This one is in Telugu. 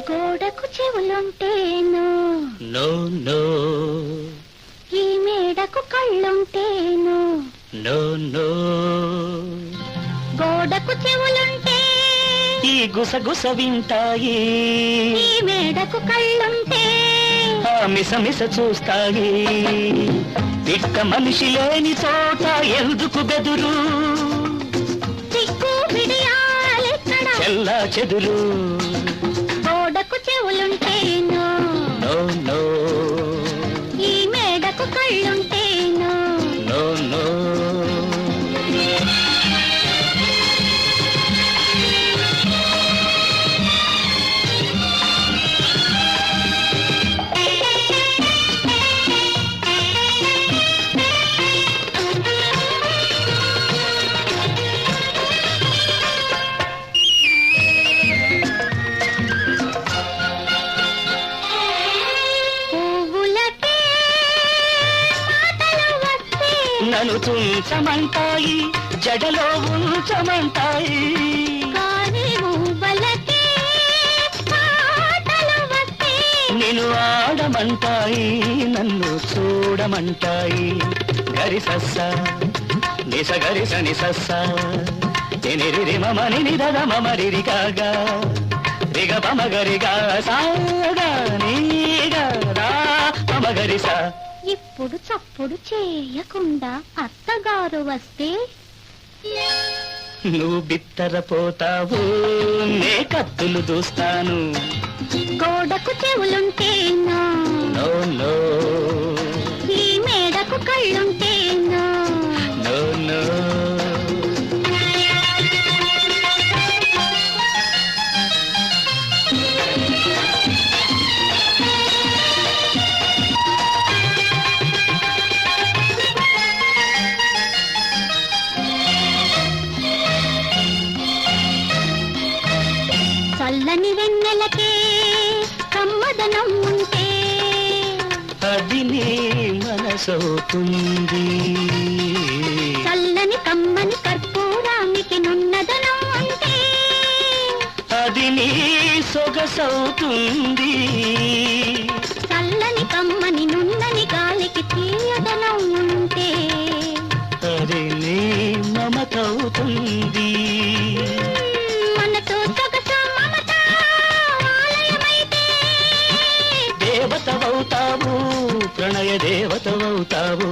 గోడకు చెవులుంటేను నో నో, ఈ మేడకు కళ్ళుంటేను నో నో, గోడకు చెవులుంటే ఈ గుసగుస వింటాయి, ఈ మేడకు కళ్ళుంటే ఆ మిస మిస చూస్తాయి. పిట్ట మనిషి లేని చోట ఎందుకు బెదురు, సిగ్గు బిడియాలెక్కడ చెల్లా చెదురు. గోడకు చెవులుంటేను నో నో, ఈ మేడకు కళ్ళుంటేను నో నో. పువ్వులకే మాటలు వస్తే నన్ను తుంచమంటాయి, జడలో ఉంచమంటాయి. కానీ మువ్వలకే మాటలు వస్తే నిన్ను ఆడమంటాయి, నన్ను చూడమంటాయి. గరిసస్స నిస గరిస నిసస్స తినిరి మమని నిదద మమరిరి కాగా రిగ పమగరిగా సాగా నీగా రా పమగరిస. ఇప్పుడు చప్పుడు చేయకుండా అత్తగారు వస్తే నువ్వు బిత్తరపోతావు, నే కత్తులు దూస్తాను. గోడకు చెవులుంటేనా నో నో, ఈ మేడకు కళ్ళుంటేనా నో నో. చల్లని వెన్నెలకే కమ్మదనం ఉంటే అది నీ మనసవుతుంది, చల్లని కమ్మని కర్పూరానికి నున్నదనం ఉంటే అది నీ సొగసవుతుంది. చల్లని కమ్మని నున్నని గాలికి తీయదనం ఉంటే అది నీ మమతవుతుంది. మనతో సొగస మమత ఆలయమైతే దేవతవవుతావు, ప్రణయ దేవతవవుతావు.